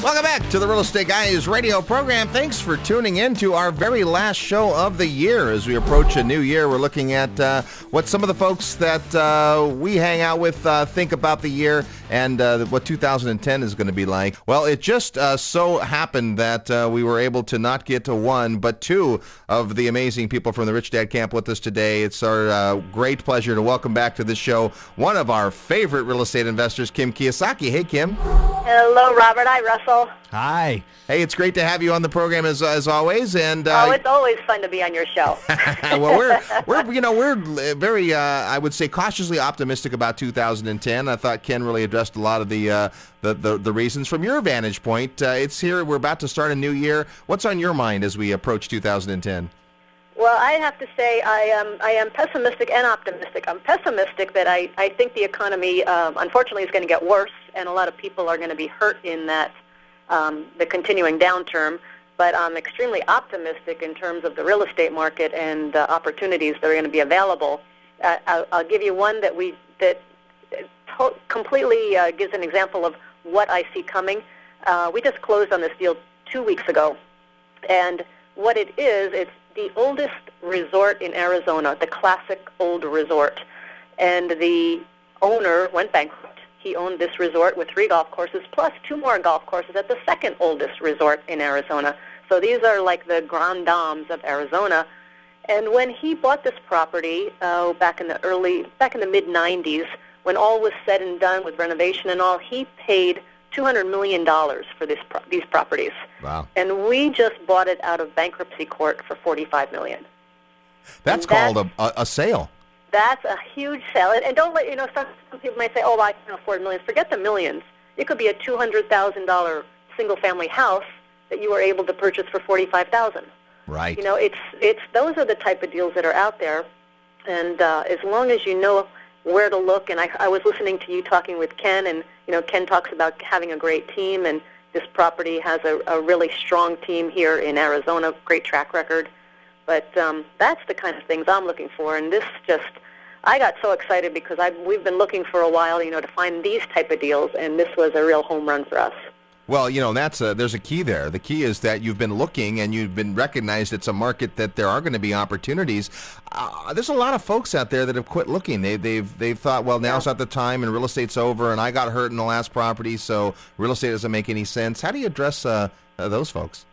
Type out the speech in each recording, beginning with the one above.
Welcome back to the Real Estate Guys radio program. Thanks for tuning in to our very last show of the year. As we approach a new year, we're looking at what some of the folks that we hang out with think about the year and what 2010 is going to be like. Well, it just so happened that we were able to not get to one, but two of the amazing people from the Rich Dad Camp with us today. It's our great pleasure to welcome back to the show one of our favorite real estate investors, Kim Kiyosaki. Hey, Kim. Hello, Robert. Hi, Russell. Hi. Hey, it's great to have you on the program as always. And it's always fun to be on your show. Well, we're very I would say cautiously optimistic about 2010. I thought Ken really addressed a lot of the reasons from your vantage point. It's here. We're about to start a new year. What's on your mind as we approach 2010? Well, I have to say I am pessimistic and optimistic. I'm pessimistic that I think the economy, unfortunately, is going to get worse, and a lot of people are going to be hurt in that the continuing downturn. But I'm extremely optimistic in terms of the real estate market and opportunities that are going to be available. I'll give you one that completely gives an example of what I see coming. We just closed on this deal 2 weeks ago, and what it is, it's the oldest resort in Arizona, the classic old resort. And the owner went bankrupt. He owned this resort with 3 golf courses plus 2 more golf courses at the second oldest resort in Arizona. So these are like the grand dames of Arizona. And when he bought this property back in the mid-90s, when all was said and done with renovation and all, he paid $200 million for these properties. Wow. And we just bought it out of bankruptcy court for $45 million. That's called a sale. That's a huge sale. And don't let, some people might say, oh, I can afford millions. Forget the millions. It could be a $200,000 single-family house that you were able to purchase for $45,000. Right. It's those are the type of deals that are out there. And as long as you know where to look, and I was listening to you talking with Ken, and Ken talks about having a great team, and this property has a really strong team here in Arizona, great track record. But that's the kind of things I'm looking for, and this I got so excited because we've been looking for a while, to find these type of deals, and this was a real home run for us. Well, there's a key there. The key is that you've been looking and you've been recognized it's a market that there are going to be opportunities. There's a lot of folks out there that have quit looking. They've thought, well, now's not the time and real estate's over and I got hurt in the last property, so real estate doesn't make any sense. How do you address those folks?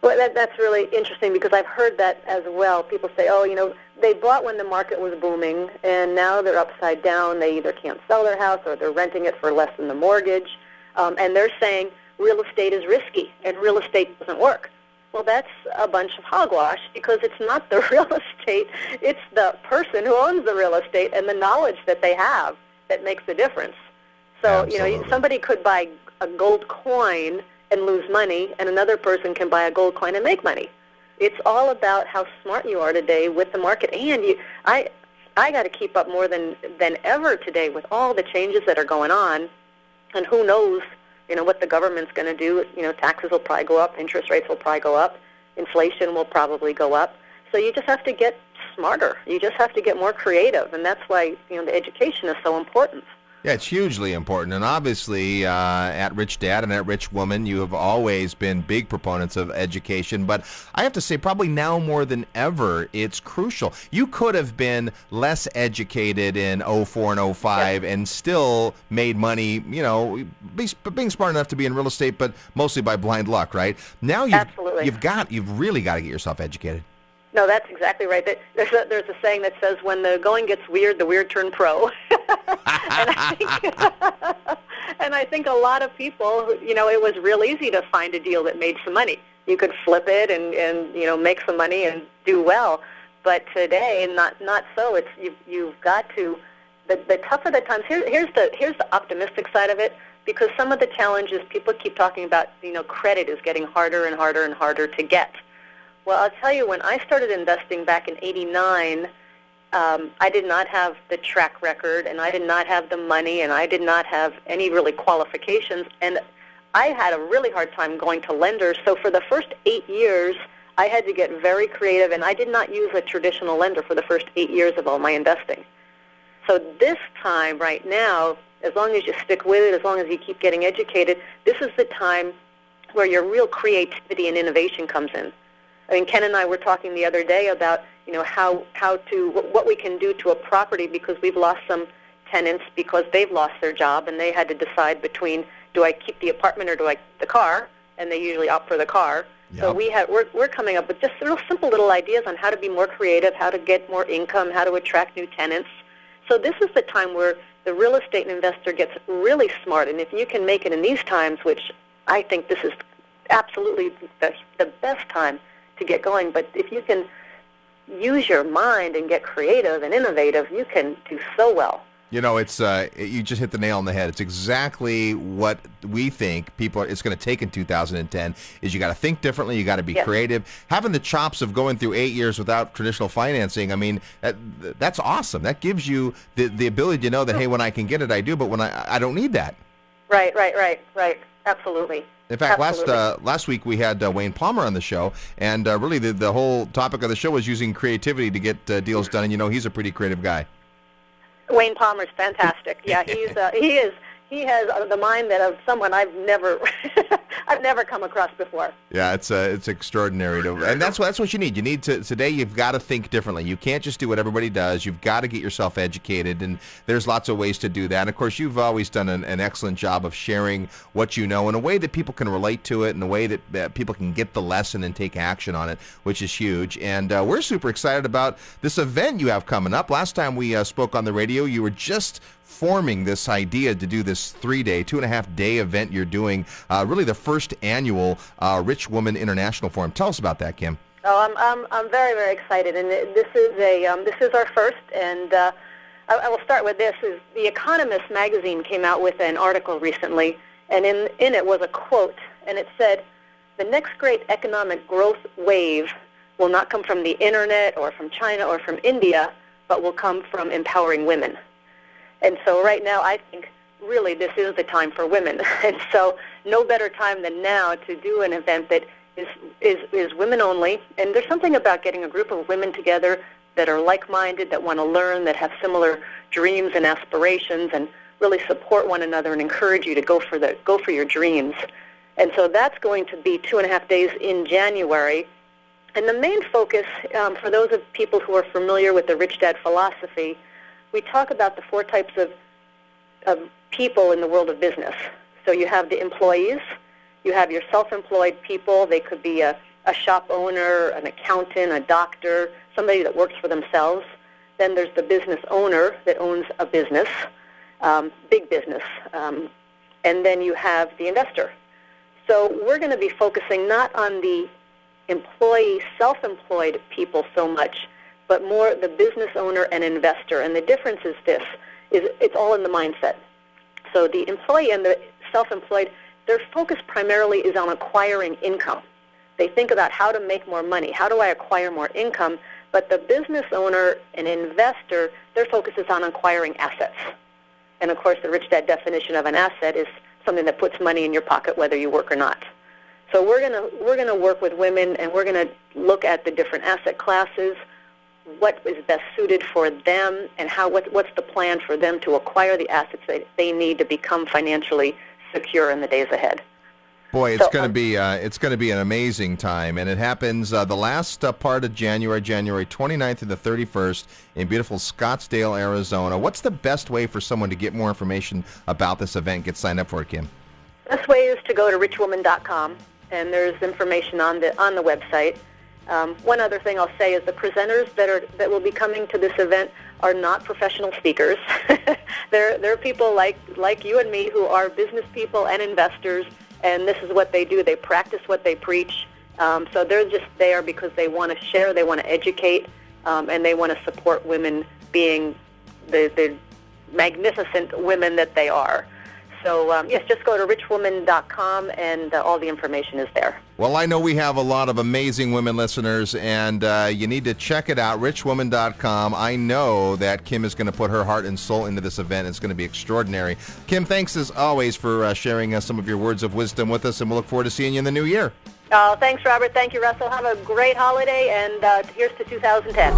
Well, that's really interesting because I've heard that as well. People say, oh, they bought when the market was booming and now they're upside down. They either can't sell their house or they're renting it for less than the mortgage. And they're saying real estate is risky and real estate doesn't work. Well, that's a bunch of hogwash because it's not the real estate. It's the person who owns the real estate and the knowledge that they have that makes the difference. So, Absolutely. Somebody could buy a gold coin and lose money, and another person can buy a gold coin and make money. It's all about how smart you are today with the market. And I got to keep up more than ever today with all the changes that are going on, and who knows what the government's going to do. Taxes will probably go up, interest rates will probably go up, inflation will probably go up. So you just have to get smarter. You just have to get more creative, and that's why the education is so important. Yeah, it's hugely important, and obviously at Rich Dad and at Rich Woman, you have always been big proponents of education, but I have to say probably now more than ever, it's crucial. You could have been less educated in 04 and 05 and still made money, being smart enough to be in real estate, but mostly by blind luck, right? Now you've really got to get yourself educated. No, that's exactly right. There's a saying that says, when the going gets weird, the weird turn pro. And I think a lot of people, it was real easy to find a deal that made some money. You could flip it and make some money and do well. But today, not so. It's you've got to the tougher the times. Here's the optimistic side of it, because some of the challenges people keep talking about, credit is getting harder and harder and harder to get. Well, I'll tell you, when I started investing back in '89, I did not have the track record, and I did not have the money, and I did not have any really qualifications, and I had a really hard time going to lenders. So for the first 8 years, I had to get very creative, and I did not use a traditional lender for the first 8 years of all my investing. So this time, right now, as long as you stick with it, as long as you keep getting educated, this is the time where your real creativity and innovation comes in. I mean, Ken and I were talking the other day about, what we can do to a property because we've lost some tenants because they've lost their job and they had to decide between, do I keep the apartment or do I keep the car? And they usually opt for the car. Yep. So we're coming up with just real simple little ideas on how to be more creative, how to get more income, how to attract new tenants. So this is the time where the real estate investor gets really smart. And if you can make it in these times, which I think this is absolutely the best time to get going, but if you can use your mind and get creative and innovative, you can do so well. You know, it's you just hit the nail on the head. It's exactly what we think it's going to take in 2010 is you got to think differently, you got to be creative. Having the chops of going through 8 years without traditional financing, I mean, that's awesome. That gives you the ability to know that, hey, when I can get it, I do, but when I don't need that. Right. Absolutely. In fact, last week we had Wayne Palmer on the show, and really the whole topic of the show was using creativity to get deals done, and he's a pretty creative guy. Wayne Palmer's fantastic. Yeah, he has the mind of someone I've never come across before. Yeah, it's extraordinary, and that's what you need. You need today. You've got to think differently. You can't just do what everybody does. You've got to get yourself educated, and there's lots of ways to do that. And of course, you've always done an excellent job of sharing what you know in a way that people can relate to it, in a way that people can get the lesson and take action on it, which is huge. And we're super excited about this event you have coming up. Last time we spoke on the radio, you were just forming this idea to do this 3-day, 2.5-day event you're doing, really the first annual Rich Woman International Forum. Tell us about that, Kim. Oh, I'm very, very excited, and this is our first, and I will start with this. Is The Economist magazine came out with an article recently, and in it was a quote, and it said, "The next great economic growth wave will not come from the internet or from China or from India, but will come from empowering women." And so right now, I think really this is the time for women. And so no better time than now to do an event that is women only. And there's something about getting a group of women together that are like-minded, that want to learn, that have similar dreams and aspirations, and really support one another and encourage you to go for your dreams. And so that's going to be 2.5 days in January. And the main focus, for those of people who are familiar with the Rich Dad philosophy, we talk about the 4 types of people in the world of business. So you have the employees, you have your self-employed people. They could be a shop owner, an accountant, a doctor, somebody that works for themselves. Then there's the business owner that owns a business, big business. And then you have the investor. So we're going to be focusing not on the employee, self-employed people so much, but more the business owner and investor. And the difference is this, it's all in the mindset. So the employee and the self-employed, their focus primarily is on acquiring income. They think about how to make more money, how do I acquire more income, but the business owner and investor, their focus is on acquiring assets. And of course, the Rich Dad definition of an asset is something that puts money in your pocket whether you work or not. So we're going to work with women, and we're going to look at the different asset classes, what is best suited for them, and what's the plan for them to acquire the assets that they need to become financially secure in the days ahead. Boy, it's going to be an amazing time, and it happens the last part of January 29th through the 31st in beautiful Scottsdale, Arizona. What's the best way for someone to get more information about this event, get signed up for it, Kim? Best way is to go to richwoman.com, and there's information on the website. One other thing I'll say is the presenters that will be coming to this event are not professional speakers. They're people like you and me who are business people and investors, and this is what they do. They practice what they preach. So they're just there because they want to share, they want to educate, and they want to support women being the magnificent women that they are. So, yes, just go to richwoman.com, and all the information is there. Well, I know we have a lot of amazing women listeners, and you need to check it out, richwoman.com. I know that Kim is going to put her heart and soul into this event. It's going to be extraordinary. Kim, thanks as always for sharing some of your words of wisdom with us, and we'll look forward to seeing you in the new year. Oh, thanks, Robert. Thank you, Russell. Have a great holiday, and here's to 2010.